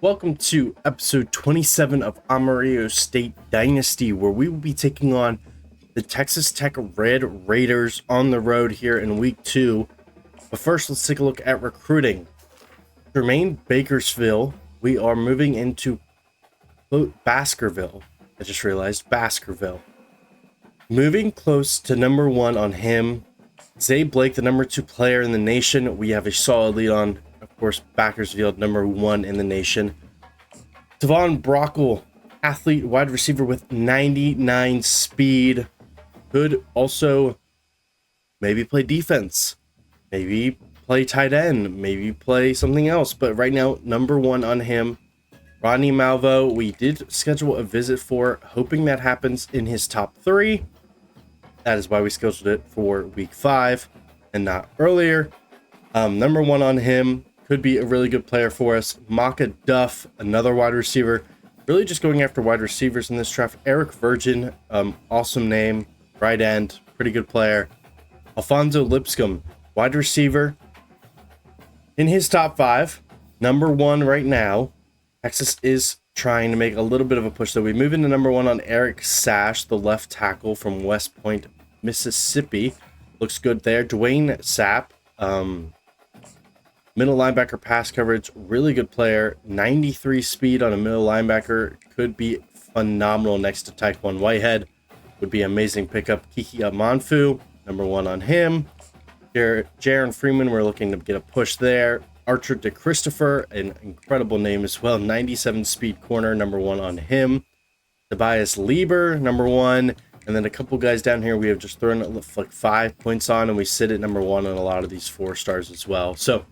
Welcome to episode 27 of Amarillo State Dynasty, where we will be taking on the Texas Tech Red Raiders on the road here in week 2. But first, let's take a look at recruiting. To remain Bakersville, we are moving into Baskerville. I just realized Baskerville. Moving close to number 1 on him, Zay Blake, the number 2 player in the nation. We have a solid lead on, of course, Bakersfield, number 1 in the nation. Devon Brockle, athlete, wide receiver with 99 speed. Could also maybe play defense, maybe play tight end, maybe play something else. But right now, number 1 on him. Rodney Malvo, we did schedule a visit for, hoping that happens in his top 3. That is why we scheduled it for week 5 and not earlier. Number 1 on him. Could be a really good player for us. Maka Duff, another wide receiver. Really just going after wide receivers in this draft. Eric Virgin, awesome name. Right end, pretty good player. Alfonso Lipscomb, wide receiver. In his top 5, number 1 right now. Texas is trying to make a little bit of a push, though. We move into number 1 on Eric Sash, the left tackle from West Point, Mississippi. Looks good there. Dwayne Sapp, middle linebacker pass coverage, really good player. 93 speed on a middle linebacker. Could be phenomenal next to Taekwon Whitehead. Would be amazing pickup. Kiki Amanfu, number 1 on him. Jaron Freeman, we're looking to get a push there. Archer DeChristopher, an incredible name as well. 97 speed corner, number 1 on him. Tobias Lieber, number 1. And then a couple guys down here we have just thrown like 5 points on, and we sit at number 1 on a lot of these 4 stars as well. So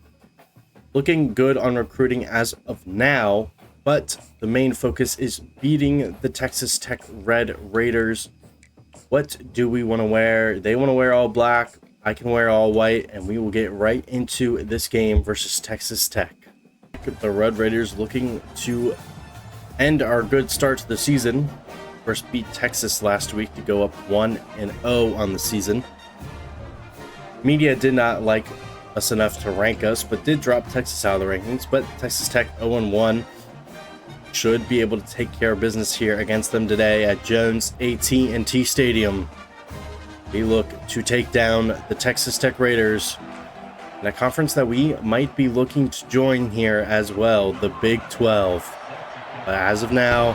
looking good on recruiting as of now, but the main focus is beating the Texas Tech Red Raiders. What do we want to wear? They want to wear all black. I can wear all white, and we will get right into this game versus Texas Tech. The Red Raiders looking to end our good start to the season. First beat Texas last week to go up 1-0 on the season. Media did not like us enough to rank us, but did drop Texas out of the rankings. But Texas Tech 0-1 should be able to take care of business here against them today at Jones AT&T Stadium. We look to take down the Texas Tech Raiders in a conference that we might be looking to join here as well, the Big 12. But as of now,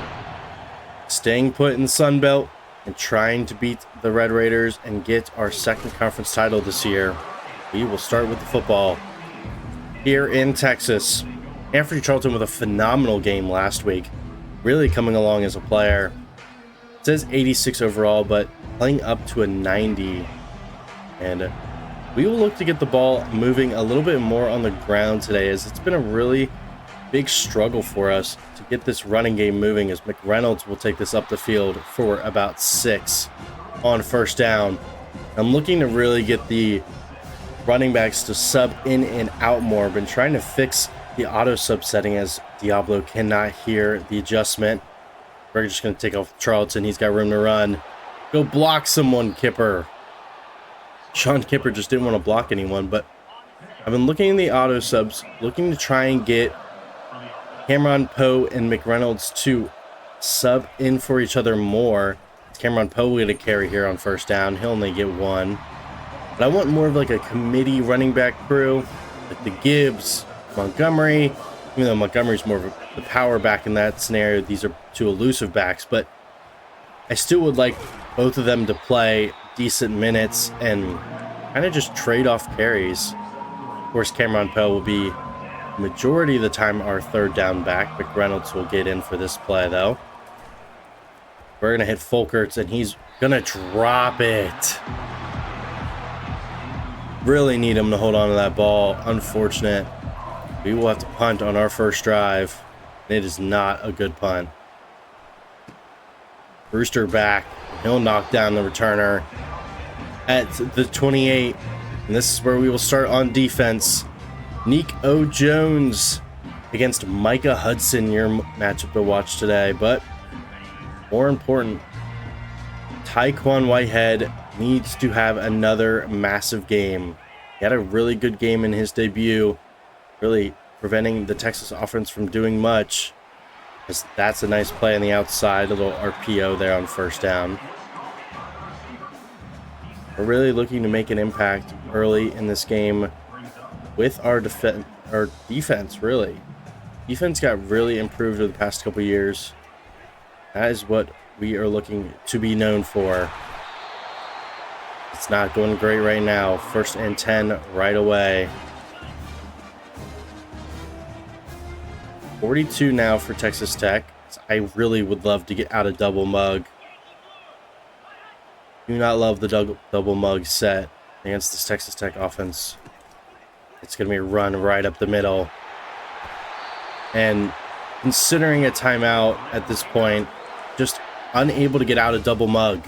staying put in the Sun Belt and trying to beat the Red Raiders and get our second conference title this year. We will start with the football here in Texas. Anthony Charlton with a phenomenal game last week. Really coming along as a player. It says 86 overall, but playing up to a 90. And we will look to get the ball moving a little bit more on the ground today, as it's been a really big struggle for us to get this running game moving, as McReynolds will take this up the field for about 6 on first down. I'm looking to really get the running backs to sub in and out more. Been trying to fix the auto sub setting, as Diablo cannot hear the adjustment. We're just going to take off Charlton. He's got room to run. Go block someone, Kipper. Sean Kipper just didn't want to block anyone, but I've been looking in the auto subs, looking to try and get Cameron Poe and McReynolds to sub in for each other more. Cameron Poe will get a carry here on first down. He'll only get 1. But I want more of like a committee running back crew, like the Gibbs, Montgomery. Even though Montgomery's more of the power back in that scenario, these are 2 elusive backs. But I still would like both of them to play decent minutes and kind of just trade off carries. Of course, Cameron Poe will be majority of the time our third down back. McReynolds will get in for this play, though. We're going to hit Folkerts, and he's going to drop it. Really need him to hold on to that ball. Unfortunate. We will have to punt on our first drive. It is not a good punt. Brewster back. He'll knock down the returner at the 28. And this is where we will start on defense. Nico Jones against Micah Hudson, your matchup to watch today. But more important, Taekwon Whitehead needs to have another massive game. He had a really good game in his debut. Really preventing the Texas offense from doing much. That's a nice play on the outside, a little RPO there on first down. We're really looking to make an impact early in this game with our defense, really. Defense got really improved over the past couple years. That is what we are looking to be known for. It's not going great right now. 1st and 10 right away. 42 now for Texas Tech. I really would love to get out of double mug. Do not love the double mug set against this Texas Tech offense. It's going to be a run right up the middle. And considering a timeout at this point, just unable to get out of double mug.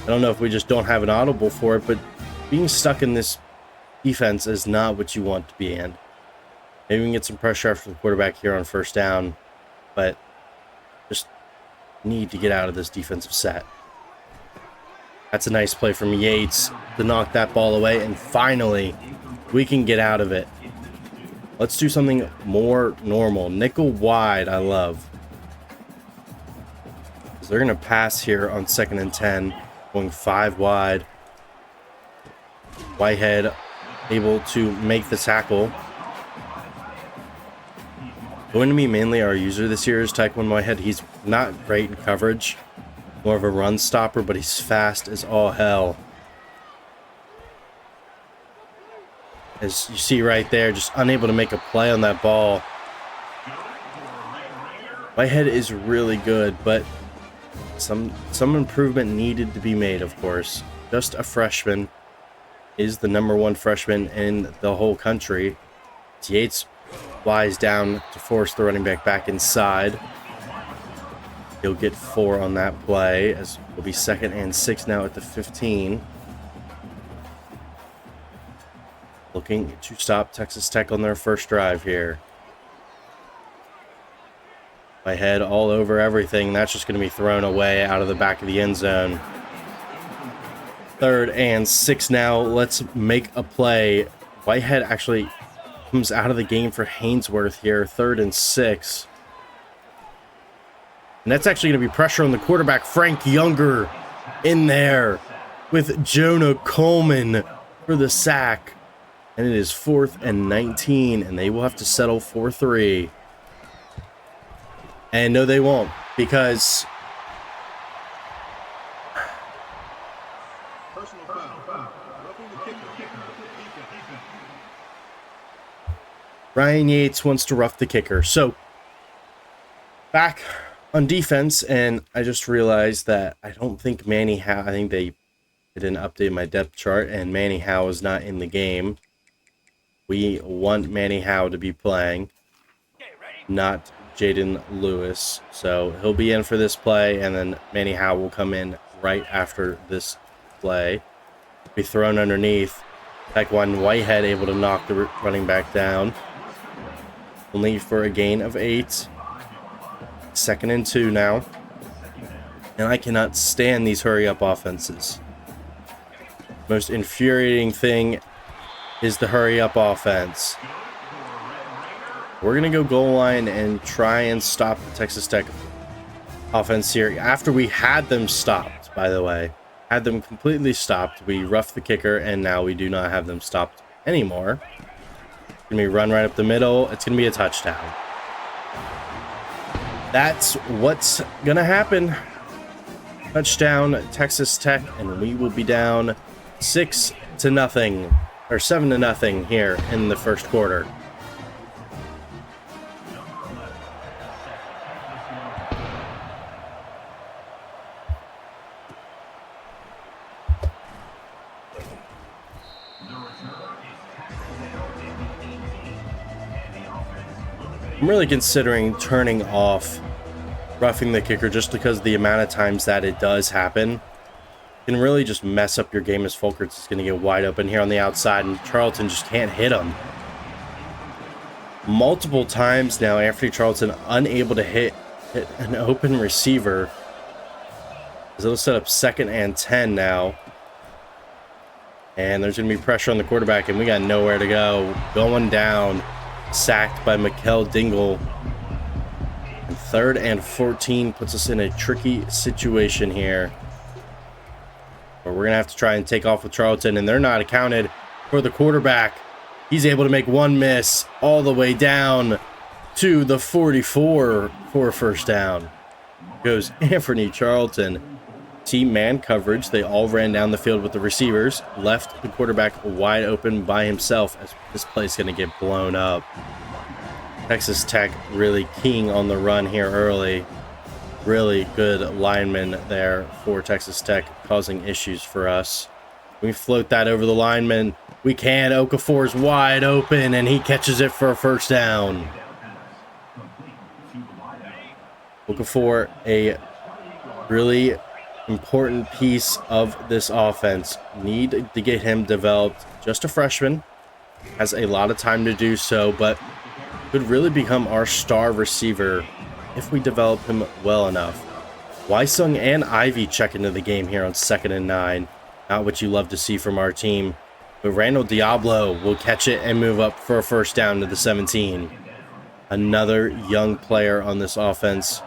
I don't know if we just don't have an audible for it, but being stuck in this defense is not what you want to be in. Maybe we can get some pressure after the quarterback here on first down, but just need to get out of this defensive set. That's a nice play from Yates to knock that ball away, and finally, we can get out of it. Let's do something more normal. Nickel wide, I love. So they're going to pass here on 2nd and 10, going 5 wide. Whitehead able to make the tackle. Going to be mainly our user this year is Taekwon Whitehead. He's not great in coverage. More of a run stopper, but he's fast as all hell. As you see right there, just unable to make a play on that ball. Whitehead is really good, but some improvement needed to be made, of course. Just a freshman. Is the #1 freshman in the whole country. Yates flies down to force the running back inside. He'll get 4 on that play, as will be 2nd and 6 now at the 15. Looking to stop Texas Tech on their first drive here. My head all over everything. That's just going to be thrown away out of the back of the end zone. 3rd and 6 now. Let's make a play. Whitehead actually comes out of the game for Hainsworth here. 3rd and 6. And that's actually going to be pressure on the quarterback, Frank Younger, in there with Jonah Coleman for the sack. And it is 4th and 19, and they will have to settle for 3. And no, they won't, because Ryan Yates wants to rough the kicker. So back on defense, and I just realized that I don't think Manny Howe, I think they didn't update my depth chart, and Manny Howe is not in the game. We want Manny Howe to be playing, not Jaden Lewis. So he'll be in for this play, and then Manny Howe will come in right after this play. Be thrown underneath. Taekwon Whitehead able to knock the running back down. Only for a gain of 8. 2nd and 2 now. And I cannot stand these hurry-up offenses. Most infuriating thing is the hurry-up offense. We're going to go goal line and try and stop the Texas Tech offense here. After we had them stopped, by the way. Had them completely stopped. We roughed the kicker, and now we do not have them stopped anymore. It's going to be run right up the middle. It's going to be a touchdown. That's what's going to happen. Touchdown, Texas Tech, and we will be down 6-0, or 7-0 here in the first quarter. I'm really considering turning off roughing the kicker just because of the amount of times that it does happen. It can really just mess up your game as Folkerts is going to get wide open here on the outside, and Charlton just can't hit him. Multiple times now, Anthony Charlton unable to hit an open receiver. As it'll set up 2nd and 10 now. And there's going to be pressure on the quarterback, and we got nowhere to go. Going down sacked by Mikel Dingle. And 3rd and 14 puts us in a tricky situation here. But we're going to have to try and take off with Charlton, and they're not accounted for the quarterback. He's able to make one miss all the way down to the 44 for a first down. Goes Anthony Charlton. Team man coverage. They all ran down the field with the receivers. Left the quarterback wide open by himself as this play's going to get blown up. Texas Tech really keying on the run here early. Really good lineman there for Texas Tech, causing issues for us. We float that over the lineman. We can. Okafor's wide open, and he catches it for a first down. Okafor, a really important piece of this offense. Need to get him developed. Just a freshman. Has a lot of time to do so, but could really become our star receiver if we develop him well enough. Wysung and Ivy check into the game here on 2nd and 9. Not what you love to see from our team. But Randall Diablo will catch it and move up for a first down to the 17. Another young player on this offense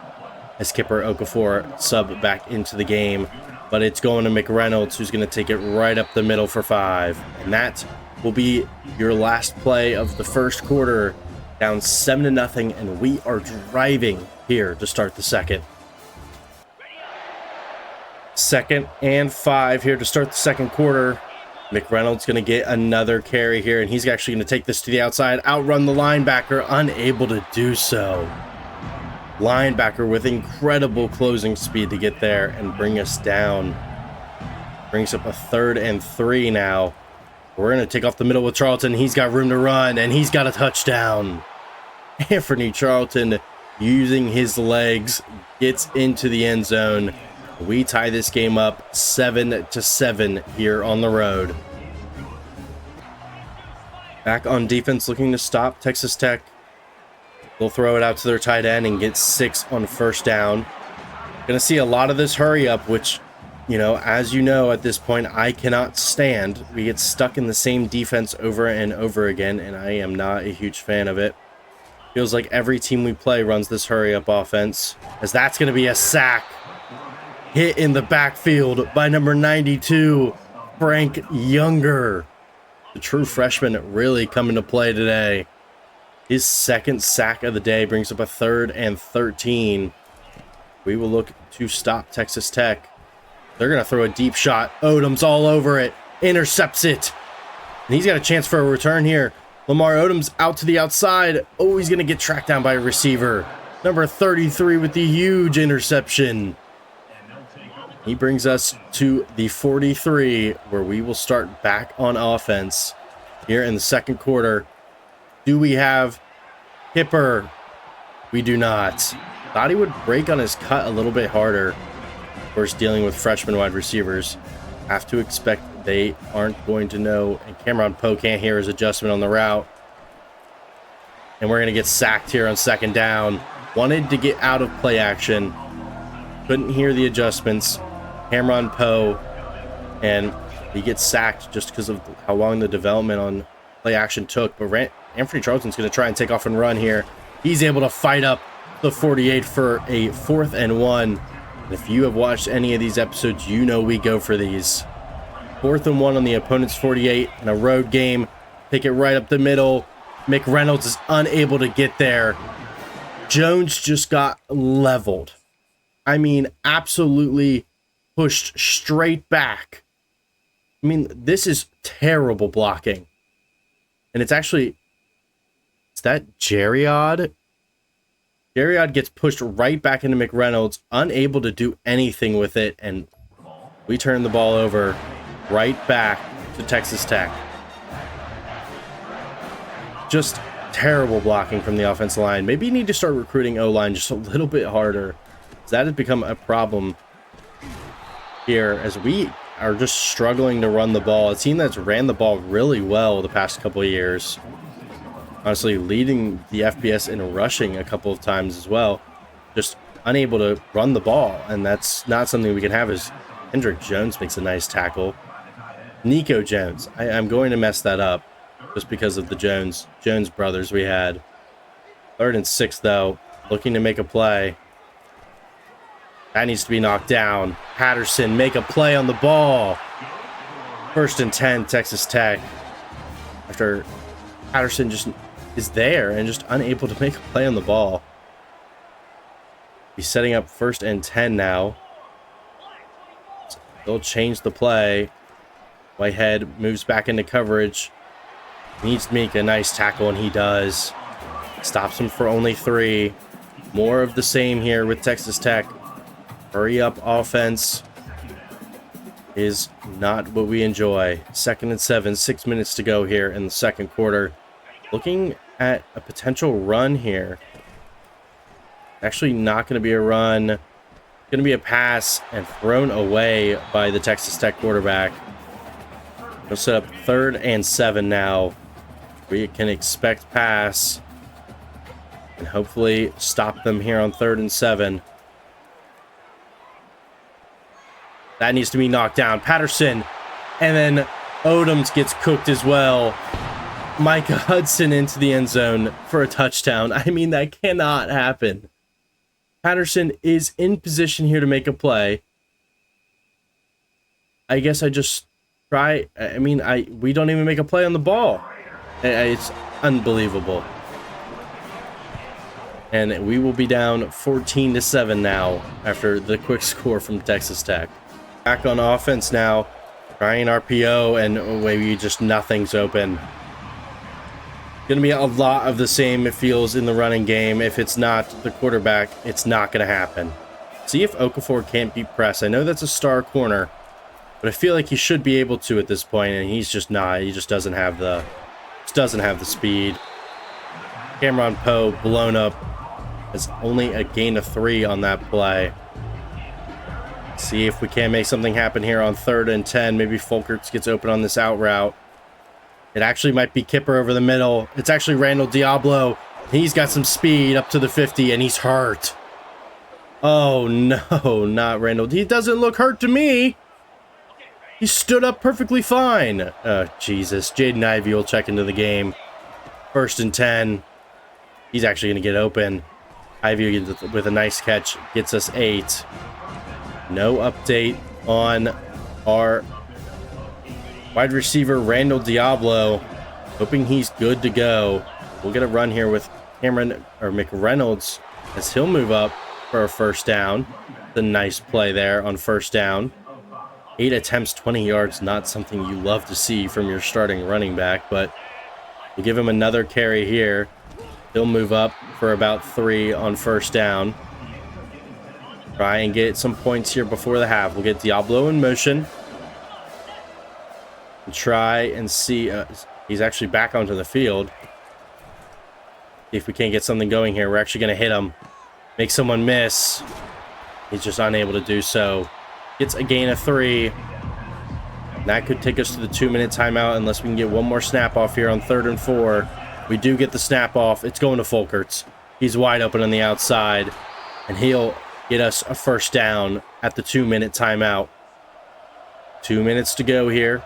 as Kipper Okafor sub back into the game. But it's going to McReynolds, who's going to take it right up the middle for 5. And that will be your last play of the first quarter. Down 7-0, and we are driving here to start the second. 2nd and 5 here to start the second quarter. McReynolds going to get another carry here, and he's actually going to take this to the outside, outrun the linebacker, unable to do so. Linebacker with incredible closing speed to get there and bring us down. Brings up a 3rd and 3 now. We're going to take off the middle with Charlton. He's got room to run, and he's got a touchdown. Anthony Charlton, using his legs, gets into the end zone. We tie this game up 7-7 here on the road. Back on defense, looking to stop Texas Tech. They'll throw it out to their tight end and get 6 on first down. Going to see a lot of this hurry up, which, you know, as you know, at this point, I cannot stand. We get stuck in the same defense over and over again, and I am not a huge fan of it. Feels like every team we play runs this hurry-up offense, as that's going to be a sack. Hit in the backfield by number 92, Frank Younger. The true freshman really coming to play today. His 2nd sack of the day brings up a 3rd and 13. We will look to stop Texas Tech. They're going to throw a deep shot. Odom's all over it. Intercepts it. And he's got a chance for a return here. Lamar Odom's out to the outside. Oh, he's going to get tracked down by a receiver. Number 33 with the huge interception. He brings us to the 43, where we will start back on offense here in the second quarter. Do we have Kipper? We do not. Thought he would break on his cut a little bit harder. Of course, dealing with freshman wide receivers, have to expect they aren't going to know. And Cameron Poe can't hear his adjustment on the route. And we're going to get sacked here on 2nd down. Wanted to get out of play action. Couldn't hear the adjustments. Cameron Poe. And he gets sacked just because of how long the development on play action took. But Anthony Charlton's going to try and take off and run here. He's able to fight up the 48 for a 4th and 1. If you have watched any of these episodes, you know we go for these. 4th and 1 on the opponent's 48 in a road game. Take it right up the middle. McReynolds is unable to get there. Jones just got leveled. I mean, absolutely pushed straight back. I mean, this is terrible blocking. And it's actually... Is that Jerriod? Jerriod gets pushed right back into McReynolds, unable to do anything with it, and we turn the ball over right back to Texas Tech. Just terrible blocking from the offensive line. Maybe you need to start recruiting O-line just a little bit harder. That has become a problem here as we are just struggling to run the ball. A team that's ran the ball really well the past couple of years. Honestly, leading the FBS in rushing a couple of times as well. Just unable to run the ball, and that's not something we can have. As Hendrick Jones makes a nice tackle. Nico Jones. I'm going to mess that up. just because of the Jones brothers we had. 3rd and 6, though. Looking to make a play. That needs to be knocked down. Patterson, make a play on the ball. 1st and 10, Texas Tech. After Patterson just is there and just unable to make a play on the ball. He's setting up 1st and 10 now. They'll change the play. Whitehead moves back into coverage. Needs to make a nice tackle, and he does. Stops him for only 3. More of the same here with Texas Tech. Hurry up offense is not what we enjoy. 2nd and 7, 6 minutes to go here in the second quarter. Looking at a potential run here. Actually not going to be a run. Going to be a pass and thrown away by the Texas Tech quarterback. We'll set up 3rd and 7 now. We can expect pass and hopefully stop them here on 3rd and 7. That needs to be knocked down. Patterson, and then Odoms gets cooked as well. Micah Hudson into the end zone for a touchdown. I mean, that cannot happen. Patterson is in position here to make a play. I guess I just try. I mean, we don't even make a play on the ball. It's unbelievable. And we will be down 14-7 now after the quick score from Texas Tech. Back on offense now. Trying RPO, and maybe just nothing's open. Going to be a lot of the same, it feels, in the running game. If it's not the quarterback, it's not going to happen. See if Okafor can't beat press. I know that's a star corner, but I feel like he should be able to at this point, and he's just not. He just doesn't have the speed. Cameron Poe blown up. Has only a gain of 3 on that play. See if we can make something happen here on 3rd and 10. Maybe Folkerts gets open on this out route. It actually might be Kipper over the middle. It's actually Randall Diablo. He's got some speed up to the 50, and he's hurt. Oh, no, not Randall. He doesn't look hurt to me. He stood up perfectly fine. Oh, Jesus. Jaden Ivey will check into the game. 1st and 10. He's actually going to get open. Ivey with a nice catch gets us 8. No update on our wide receiver, Randall Diablo. Hoping he's good to go. We'll get a run here with McReynolds as he'll move up for a 1st down. The nice play there on 1st down. 8 attempts, 20 yards. Not something you love to see from your starting running back, but we'll give him another carry here. He'll move up for about 3 on 1st down. Try and get some points here before the half. We'll get Diablo in motion. And try and see. He's actually back onto the field. See if we can't get something going here. We're actually going to hit him. Make someone miss. He's just unable to do so. Gets a gain of 3. And that could take us to the 2-minute timeout unless we can get one more snap off here on 3rd and 4. We do get the snap off. It's going to Folkerts. He's wide open on the outside. And he'll get us a 1st down at the 2-minute timeout. 2 minutes to go here.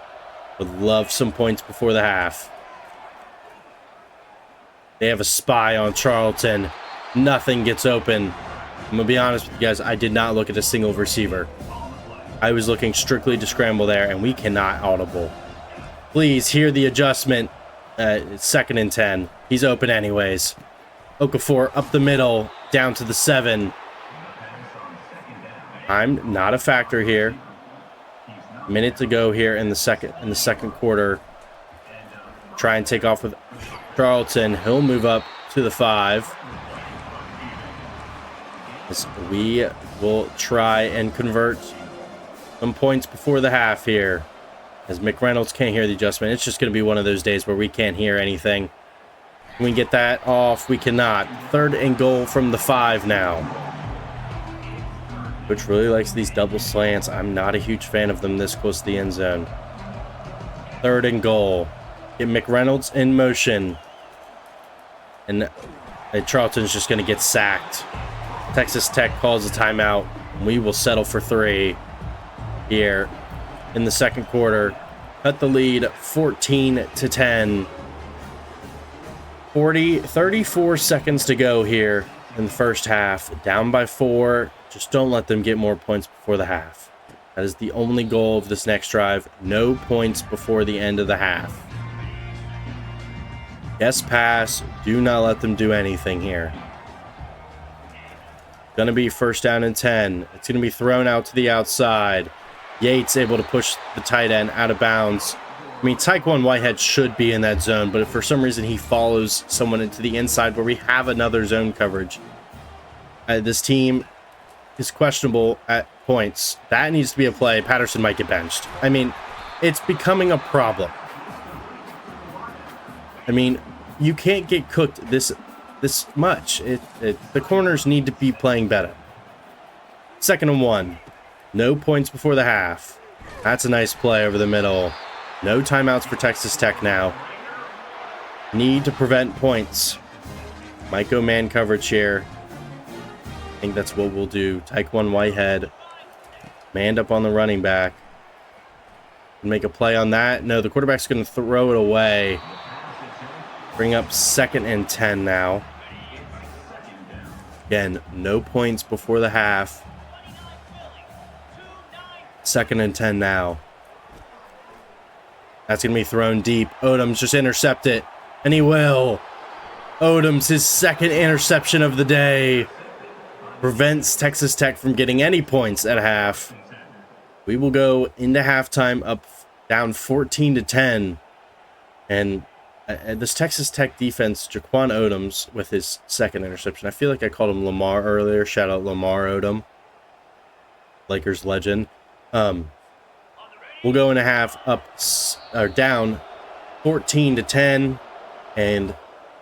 Would love some points before the half. They have a spy on Charlton. Nothing gets open. I'm going to be honest with you guys. I did not look at a single receiver. I was looking strictly to scramble there, and we cannot audible. Please hear the adjustment. 2nd and 10. He's open anyways. Okafor up the middle, down to the 7. I'm not a factor here. Minute to go here in the second quarter. Try and take off with Charlton. He'll move up to the 5. As we will try and convert some points before the half here. As McReynolds can't hear the adjustment. It's just going to be one of those days where we can't hear anything. Can we get that off? We cannot. 3rd and goal from the 5 now. Which really likes these double slants. I'm not a huge fan of them this close to the end zone. 3rd and goal. Get McReynolds in motion. And Charlton's just going to get sacked. Texas Tech calls a timeout. We will settle for 3 here in the second quarter. Cut the lead 14-10. 34 seconds to go here in the first half. Down by 4. Just don't let them get more points before the half. That is the only goal of this next drive. No points before the end of the half. Yes, pass. Do not let them do anything here. Gonna be first down and 10. It's gonna be thrown out to the outside. Yates able to push the tight end out of bounds. I mean, Taekwon Whitehead should be in that zone, but if for some reason he follows someone into the inside where we have another zone coverage, this team is questionable at points. That needs to be a play. Patterson might get benched. I mean, it's becoming a problem. I mean, you can't get cooked this much. The corners need to be playing better. 2nd and 1. No points before the half. That's a nice play over the middle. No timeouts for Texas Tech now. Need to prevent points. Might go man coverage here. I think that's what we'll do. Taekwon Whitehead. Manned up on the running back. Make a play on that. No, the quarterback's going to throw it away. Bring up 2nd and 10 now. Again, no points before the half. 2nd and 10 now. That's going to be thrown deep. Odom's just intercept it. And he will. Odom's his 2nd interception of the day. Prevents Texas Tech from getting any points at half. We will go into halftime up down 14-10. And this Texas Tech defense, Jaquan Odom's with his 2nd interception. I feel like I called him Lamar earlier. Shout out Lamar Odom. Lakers legend. We'll go into half down 14-10 and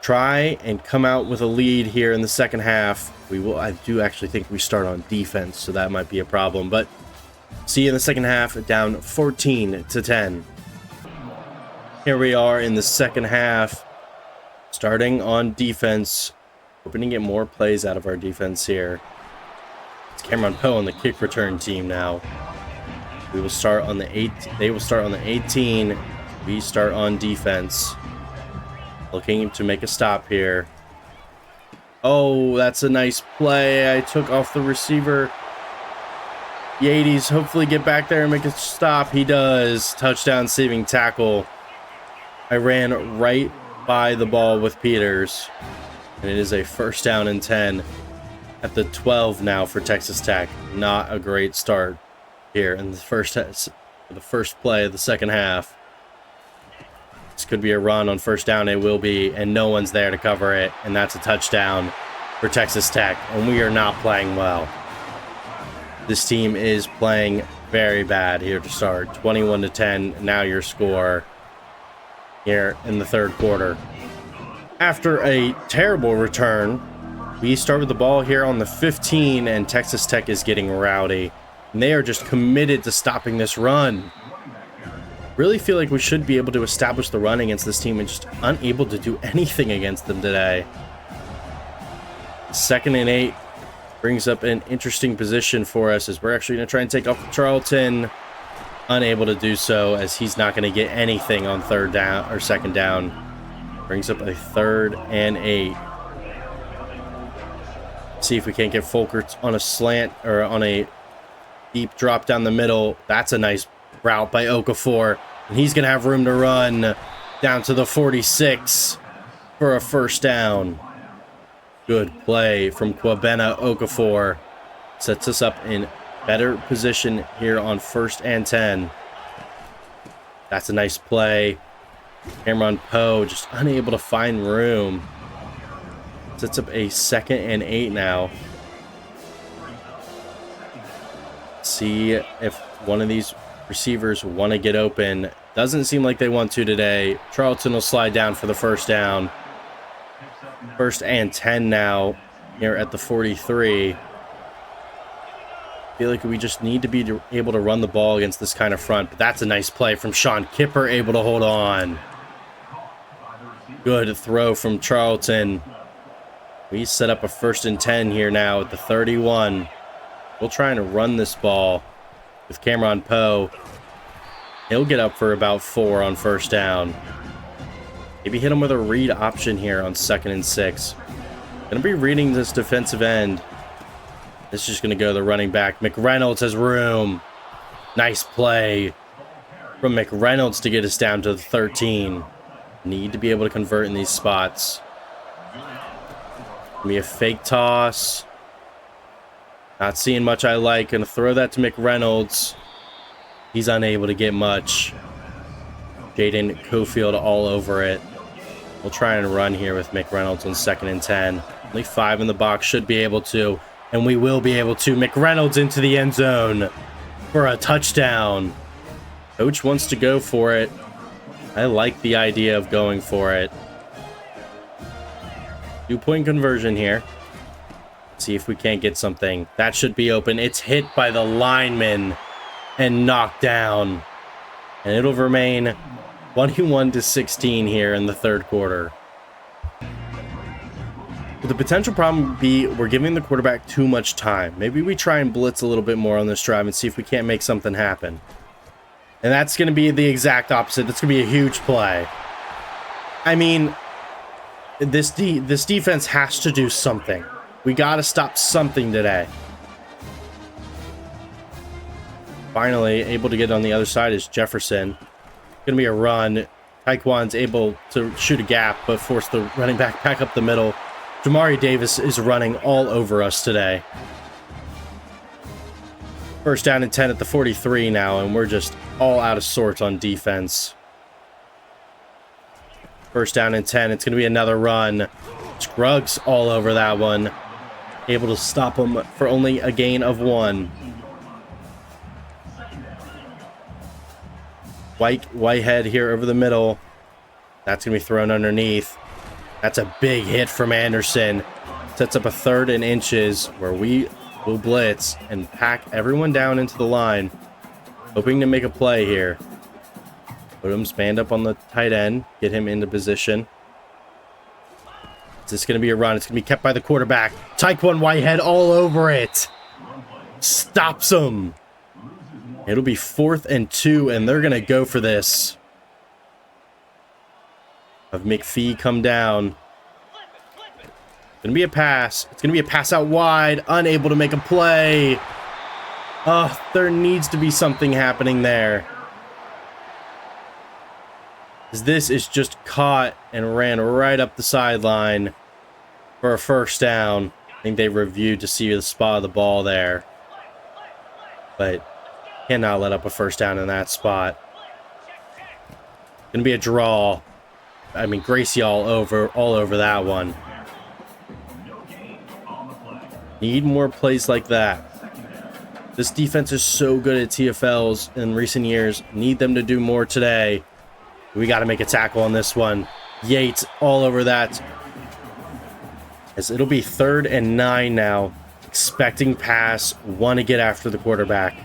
try and come out with a lead here in the second half. I do actually think we start on defense, so that might be a problem. But see you in the second half, down 14-10. Here we are in the second half, starting on defense. Hoping to get more plays out of our defense here. It's Cameron Poe on the kick return team now. We will start on the 8. They will start on the 18. We start on defense. Looking to make a stop here. Oh, that's a nice play. I took off the receiver. Yates hopefully get back there and make a stop. He does. Touchdown saving tackle. I ran right by the ball with Peters. And it is a first down and 10 at the 12 now for Texas Tech. Not a great start here in the first play of the second half. This could be a run on first down. It will be, and no one's there to cover it. And that's a touchdown for Texas Tech. And we are not playing well. This team is playing very bad here to start. 21-10, now your score here in the third quarter. After a terrible return, we start with the ball here on the 15, and Texas Tech is getting rowdy. And they are just committed to stopping this run. Really feel like we should be able to establish the run against this team and just unable to do anything against them today. 2nd and 8 brings up an interesting position for us as we're actually going to try and take off Charlton. Unable to do so as he's not going to get anything on third down or second down. Brings up a 3rd and 8. See if we can't get Folkert on a slant or on a deep drop down the middle. That's a nice route by Okafor. And he's going to have room to run down to the 46 for a first down. Good play from Kwabena Okafor. Sets us up in better position here on 1st and 10. That's a nice play. Cameron Poe just unable to find room. Sets up a 2nd and 8 now. See if one of these receivers want to get open. Doesn't seem like they want to today. Charlton will slide down for the first down. 1st and 10 now here at the 43. Feel like we just need to be able to run the ball against this kind of front. But that's a nice play from Sean Kipper, able to hold on. Good throw from Charlton. We set up a 1st and 10 here now at the 31. We'll try and run this ball with Cameron Poe. He'll get up for about 4 on first down. Maybe hit him with a read option here on 2nd and 6. Gonna be reading this defensive end. This is just gonna go to the running back. McReynolds has room. Nice play from McReynolds to get us down to the 13. Need to be able to convert in these spots. Give me a fake toss. Not seeing much I like. Gonna throw that to McReynolds. He's unable to get much. Jaden Cofield all over it. We'll try and run here with McReynolds on 2nd and 10. Only 5 in the box, should be able to. And we will be able to. McReynolds into the end zone for a touchdown. Coach wants to go for it. I like the idea of going for it. 2-point conversion here. See if we can't get something. That should be open. It's hit by the lineman and knocked down. And it'll remain 21-16 here in the 3rd quarter. The potential problem would be we're giving the quarterback too much time. Maybe we try and blitz a little bit more on this drive and see if we can't make something happen. And that's going to be the exact opposite. That's going to be a huge play. I mean, this defense has to do something. We got to stop something today. Finally, able to get on the other side is Jefferson. Going to be a run. Taekwon's able to shoot a gap, but force the running back up the middle. Jamari Davis is running all over us today. 1st down and 10 at the 43 now, and we're just all out of sorts on defense. 1st down and 10. It's going to be another run. Scruggs all over that one. Able to stop him for only a gain of 1. Whitehead here over the middle. That's going to be thrown underneath. That's a big hit from Anderson. Sets up a 3rd and inches where we will blitz and pack everyone down into the line. Hoping to make a play here. Put him stand up on the tight end. Get him into position. Is this going to be a run? It's going to be kept by the quarterback. Taekwon Whitehead all over it. Stops him. It'll be 4th and 2, and they're going to go for this. Have McPhee come down. Going to be a pass. It's going to be a pass out wide. Unable to make a play. Oh, there needs to be something happening there. This is just caught and ran right up the sideline for a 1st down. I think they reviewed to see the spot of the ball there. But cannot let up a 1st down in that spot. Going to be a draw. I mean, Gracie all over that one. Need more plays like that. This defense is so good at TFLs in recent years. Need them to do more today. We got to make a tackle on this one. Yates all over that. As it'll be 3rd and 9 now. Expecting pass. Want to get after the quarterback.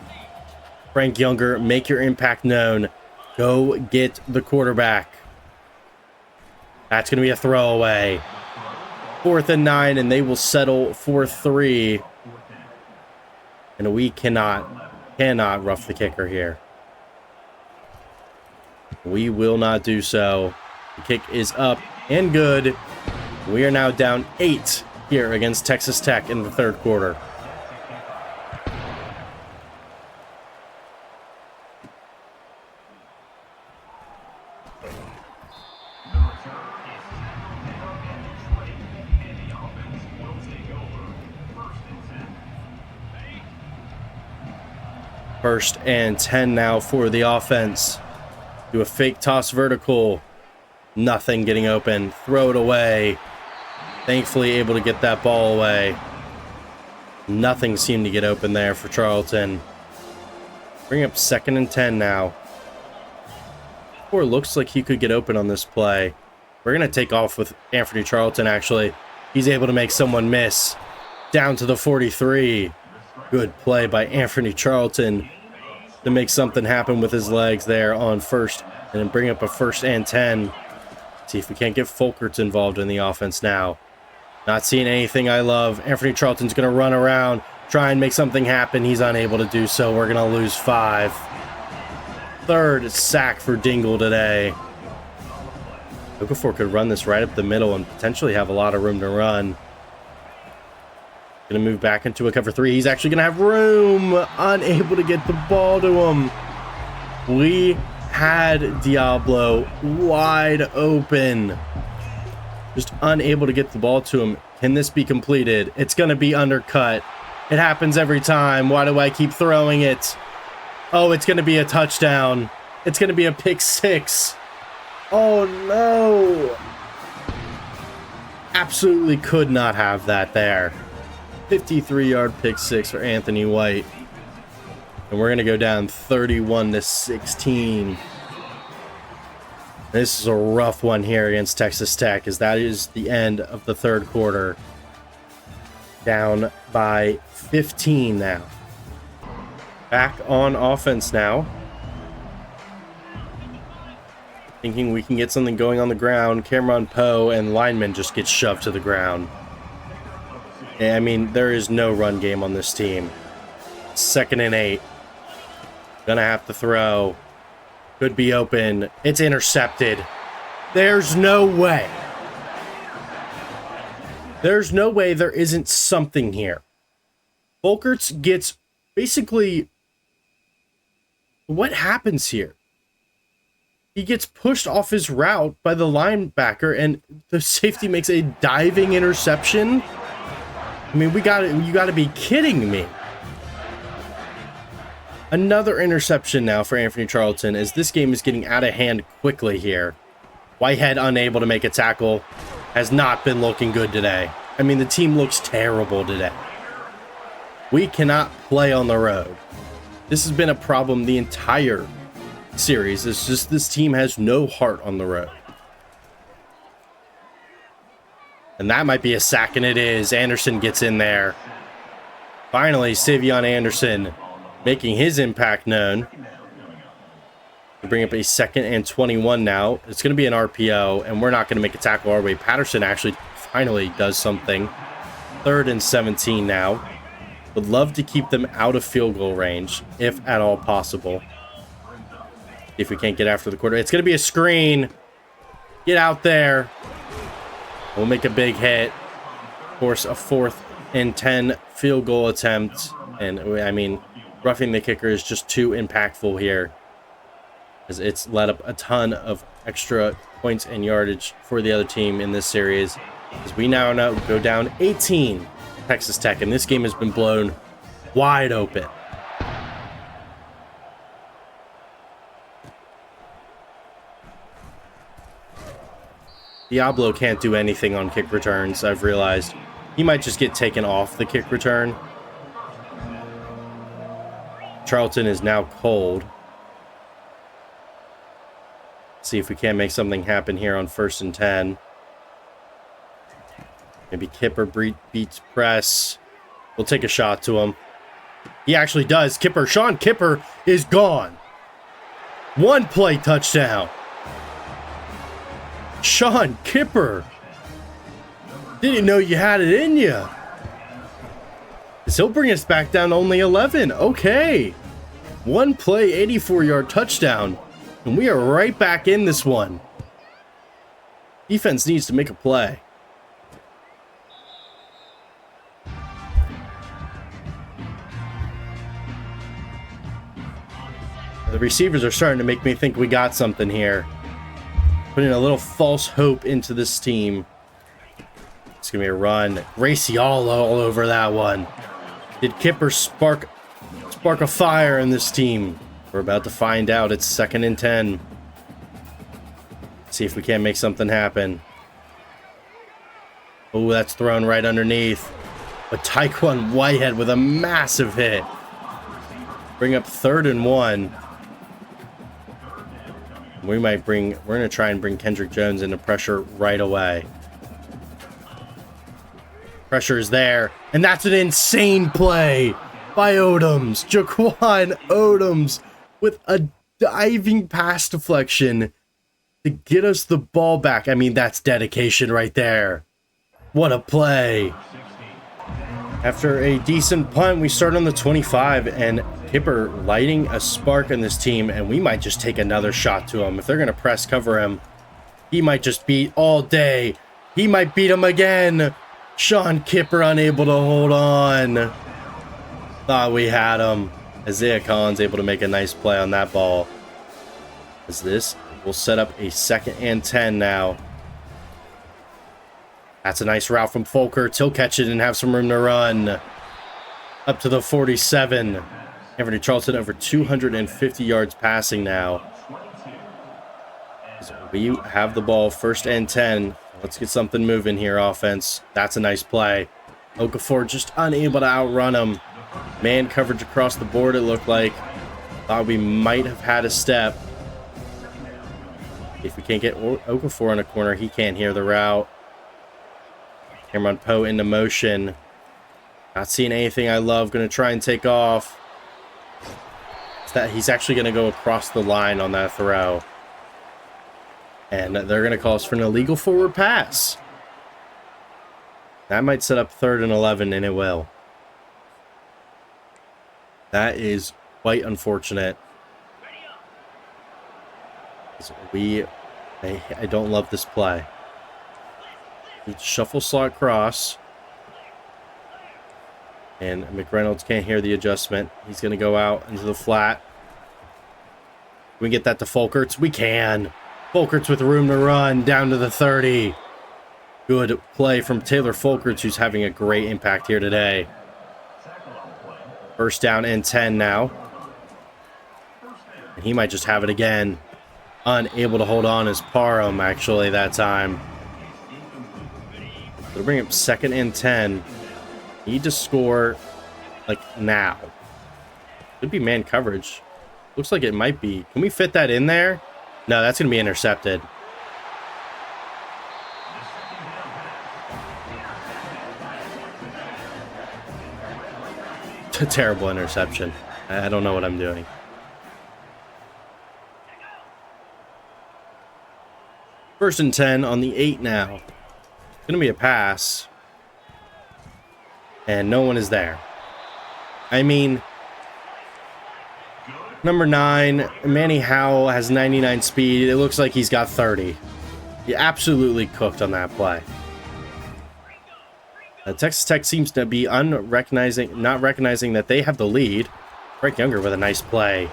Frank Younger, make your impact known. Go get the quarterback. That's going to be a throwaway. 4th and 9, and they will settle for 3. And we cannot rough the kicker here. We will not do so. The kick is up and good. We are now down 8 here against Texas Tech in the 3rd quarter. First and 10 now for the offense. Do a fake toss vertical. Nothing getting open. Throw it away. Thankfully able to get that ball away. Nothing seemed to get open there for Charlton. Bring up 2nd and 10 now. Or looks like he could get open on this play. We're going to take off with Anthony Charlton, actually. He's able to make someone miss. Down to the 43. Good play by Anthony Charlton to make something happen with his legs there on 1st. And then bring up a 1st and 10. See if we can't get Folkerts involved in the offense now. Not seeing anything I love. Anthony Charlton's going to run around, try and make something happen. He's unable to do so. We're going to lose 5. 3rd sack for Dingle today. Okafor could run this right up the middle and potentially have a lot of room to run. Going to move back into a cover 3. He's actually going to have room. Unable to get the ball to him. We had Diablo wide open. Just unable to get the ball to him. Can this be completed? It's going to be undercut. It happens every time. Why do I keep throwing it? Oh, it's going to be a touchdown. It's going to be a pick 6. Oh, no. Absolutely could not have that there. 53-yard pick 6 for Anthony White. And we're going to go down 31-16. This is a rough one here against Texas Tech, as that is the end of the third quarter. Down by 15 now. Back on offense now. Thinking we can get something going on the ground. Cameron Poe and lineman just get shoved to the ground. I mean, there is no run game on this team. 2nd and 8. Gonna have to throw. Could be open. It's intercepted. There's no way. There's no way there isn't something here. Volkerts gets basically... What happens here? He gets pushed off his route by the linebacker, and the safety makes a diving interception. I mean, you gotta be kidding me. Another interception now for Anthony Charlton, as this game is getting out of hand quickly here. Whitehead unable to make a tackle. Has not been looking good today. I mean, the team looks terrible today. We cannot play on the road. This has been a problem the entire series. It's just this team has no heart on the road. And that might be a sack, and it is. Anderson gets in there. Finally, Savion Anderson making his impact known. We bring up a 2nd and 21 now. It's going to be an RPO, and we're not going to make a tackle our way. Patterson actually finally does something. 3rd and 17 now. Would love to keep them out of field goal range, if at all possible. If we can't get after the quarter. It's going to be a screen. Get out there. We'll make a big hit. Of course, a 4th and 10 field goal attempt. And, I mean, roughing the kicker is just too impactful here, as it's led up a ton of extra points and yardage for the other team in this series, as we now go down 18 Texas Tech, and this game has been blown wide open. Diablo can't do anything on kick returns, I've realized. He might just get taken off the kick return. Charlton is now cold. See if we can't make something happen here on 1st and 10. Maybe Kipper beats press. We'll take a shot to him. He actually does. Sean Kipper is gone. 1 play touchdown. Sean Kipper. Didn't know you had it in you. He'll bring us back down to only 11. Okay. 1 play, 84-yard touchdown. And we are right back in this one. Defense needs to make a play. The receivers are starting to make me think we got something here. Putting a little false hope into this team. It's going to be a run. Gracie all over that one. Did Kipper spark a fire in this team? We're about to find out. It's 2nd and 10. See if we can't make something happen. Oh, that's thrown right underneath. But Tyquan Whitehead with a massive hit. Bring up 3rd and 1. We're going to try and bring Kendrick Jones into pressure right away. Pressure is there, and that's an insane play by Odoms. Jaquan Odoms with a diving pass deflection to get us the ball back. I mean, that's dedication right there. What a play. After a decent punt, we start on the 25, and Kipper lighting a spark in this team, and we might just take another shot to him. If they're going to press cover him, He might just beat all day. He might beat him again. Sean Kipper unable to hold on. Thought we had him. Isaiah Collins able to make a nice play on that ball. As this will set up a 2nd and 10 now. That's a nice route from Folkers. He'll catch it and have some room to run. Up to the 47. Anthony Charlton over 250 yards passing now. So we have the ball, 1st and 10. Let's get something moving here, offense. That's a nice play. Okafor just unable to outrun him. Man coverage across the board, it looked like. Thought we might have had a step. If we can't get Okafor in a corner, he can't hear the route. Cameron Poe into motion. Not seeing anything I love. Going to try and take off. He's actually going to go across the line on that throw. And they're going to call us for an illegal forward pass. That might set up 3rd and 11, and it will. That is quite unfortunate. I don't love this play. We shuffle slot cross. And McReynolds can't hear the adjustment. He's going to go out into the flat. Can we get that to Folkers? We can. Folkers with room to run down to the 30. Good play from Taylor Folkers, who's having a great impact here today. 1st down and 10 now. And he might just have it again. Unable to hold on is Parham, actually, that time. They'll bring up 2nd and 10. Need to score, like, now. Could be man coverage. Looks like it might be. Can we fit that in there? No, that's going to be intercepted. A terrible interception. I don't know what I'm doing. First and 10 on the 8 now. It's going to be a pass. And no one is there. I mean, number 9, Manny Howell has 99 speed. It looks like he's got 30. He absolutely cooked on that play. Texas Tech seems to be not recognizing that they have the lead. Frank Younger with a nice play.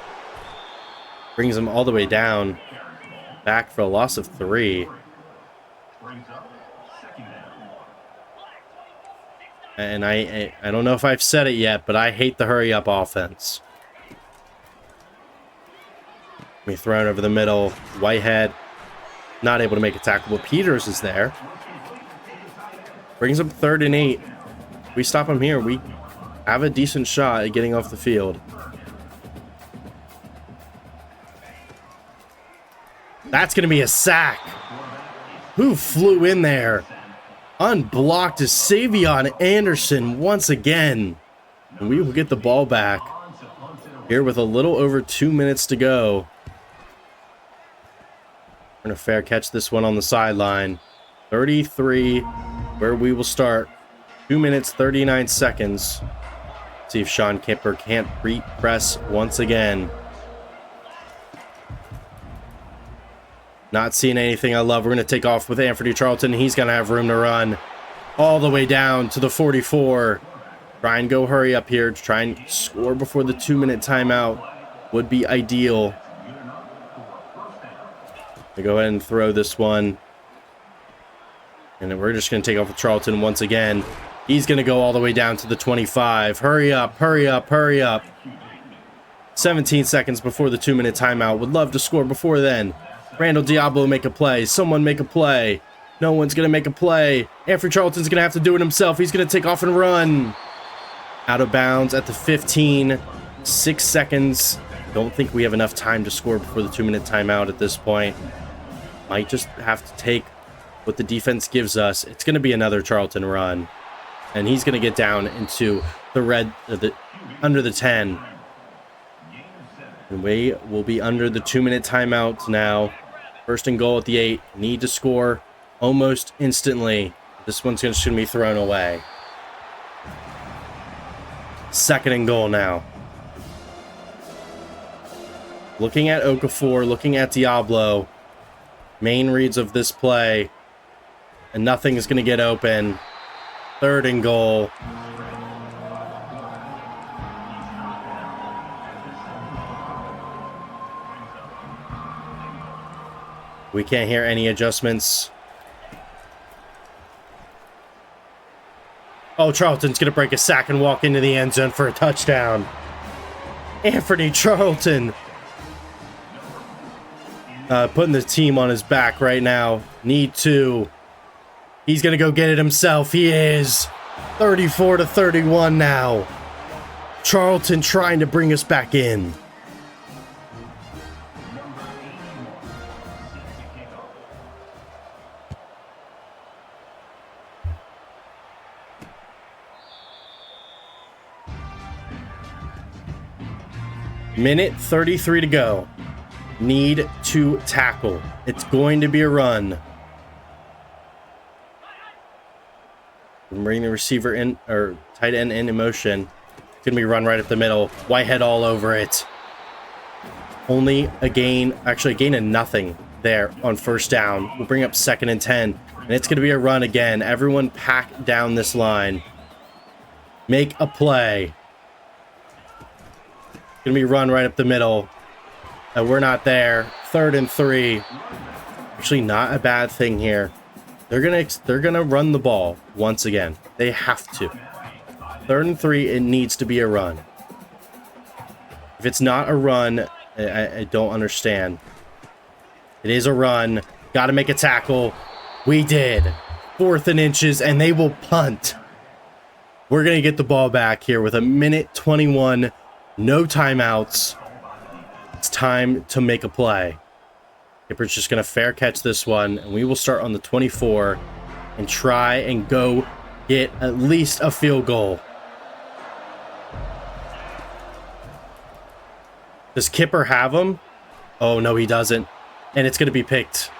Brings him all the way down. Back for a loss of 3. And I don't know if I've said it yet, but I hate the hurry-up offense. We thrown over the middle. Whitehead not able to make a tackle, but Peters is there. Brings up 3rd and 8. We stop him here. We have a decent shot at getting off the field. That's going to be a sack. Who flew in there? Unblocked is Savion Anderson once again. And we will get the ball back here with a little over 2 minutes to go. We're going to fair catch this one on the sideline. 33, where we will start. 2 minutes, 39 seconds. See if Sean Kipper can't press once again. Not seeing anything I love. We're going to take off with Anthony Charlton. He's going to have room to run all the way down to the 44. Try and go hurry up here to try and score before the 2-minute timeout would be ideal. To go ahead and throw this one. And then we're just going to take off with Charlton once again. He's going to go all the way down to the 25. Hurry up, hurry up, hurry up. 17 seconds before the 2-minute timeout. Would love to score before then. Randall Diablo make a play. Someone make a play. No one's going to make a play. Anthony Charlton's going to have to do it himself. He's going to take off and run. Out of bounds at the 15. 6 seconds. Don't think we have enough time to score before the 2-minute timeout at this point. Might just have to take what the defense gives us. It's going to be another Charlton run. And he's going to get down into the under the 10. And we will be under the 2-minute timeout now. 1st and goal at the 8. Need to score almost instantly. This one's just going to be thrown away. 2nd and goal now. Looking at Okafor, looking at Diablo. Main reads of this play, and nothing is going to get open. 3rd and goal. We can't hear any adjustments. Oh, Charlton's going to break a sack and walk into the end zone for a touchdown. Anthony Charlton. Putting the team on his back right now. Need to. He's going to go get it himself. He is. 34-31 now. Charlton trying to bring us back in. Minute 33 to go. Need to tackle. It's going to be a run. Bring the receiver in, or tight end in motion. It's going to be run right up the middle. Whitehead all over it. Only a gain, actually a gain of nothing there on 1st down. We'll bring up 2nd and 10. And it's going to be a run again. Everyone pack down this line. Make a play. Going to be run right up the middle. And we're not there. 3rd and 3. Actually, not a bad thing here. They're gonna run the ball once again. They have to. 3rd and 3. It needs to be a run. If it's not a run, I don't understand. It is a run. Got to make a tackle. We did. 4th and inches, and they will punt. We're gonna get the ball back here with a minute 21. No timeouts. It's time to make a play. Kipper's just going to fair catch this one, and we will start on the 24 and try and go get at least a field goal. Does Kipper have him? Oh, no, he doesn't. And it's going to be picked.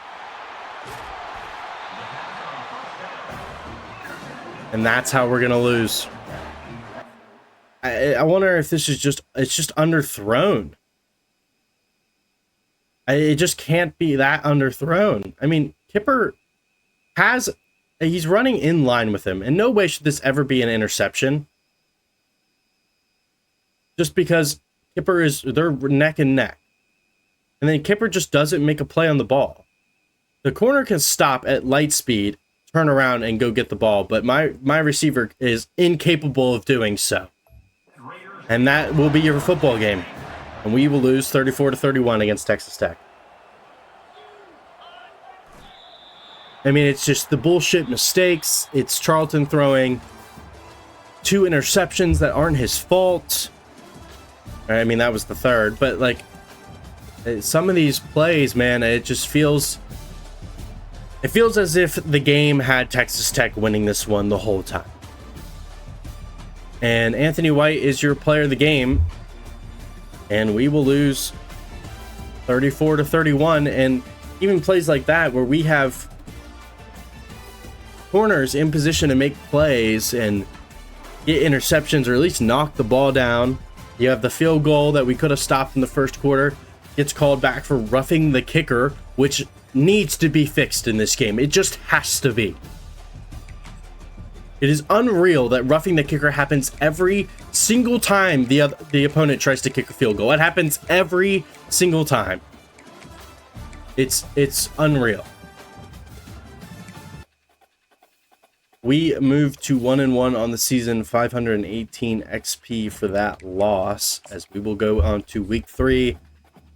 And that's how we're going to lose. I wonder if this is it's just underthrown. It just can't be that underthrown. I mean, Kipper he's running in line with him. In no way should this ever be an interception. Just because they're neck and neck. And then Kipper just doesn't make a play on the ball. The corner can stop at light speed, turn around, and go get the ball, but my receiver is incapable of doing so. And that will be your football game. And we will lose 34-31 against Texas Tech. I mean, it's just the bullshit mistakes. It's Charlton throwing 2 interceptions that aren't his fault. I mean, that was the 3rd. But, like, some of these plays, man, it just feels... It feels as if the game had Texas Tech winning this one the whole time. And Anthony White is your player of the game. And we will lose 34-31. And even plays like that where we have corners in position to make plays and get interceptions or at least knock the ball down. You have the field goal that we could have stopped in the 1st quarter. Gets called back for roughing the kicker, which needs to be fixed in this game. It just has to be. It is unreal that roughing the kicker happens every single time the opponent tries to kick a field goal. It happens every single time. It's unreal. We moved to 1-1 on the season, 518 XP for that loss, as we will go on to week 3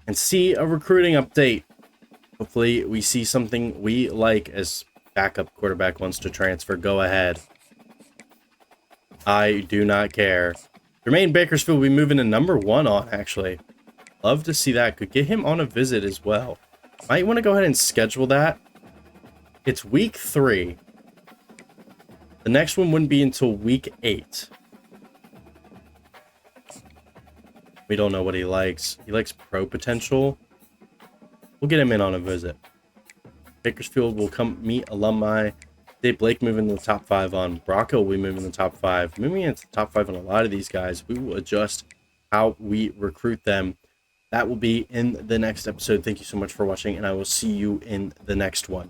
and see a recruiting update. Hopefully we see something we like as backup quarterback wants to transfer. Go ahead. I do not care. Jermaine Bakersfield will be moving to number 1 on, actually. Love to see that. Could get him on a visit as well. Might want to go ahead and schedule that. It's week 3. The next one wouldn't be until week 8. We don't know what he likes. He likes pro potential. We'll get him in on a visit. Bakersfield will come meet alumni. Dave Blake moving to the top 5 on. Bronco will be moving to the top 5. Moving into the top 5 on a lot of these guys. We will adjust how we recruit them. That will be in the next episode. Thank you so much for watching, and I will see you in the next one.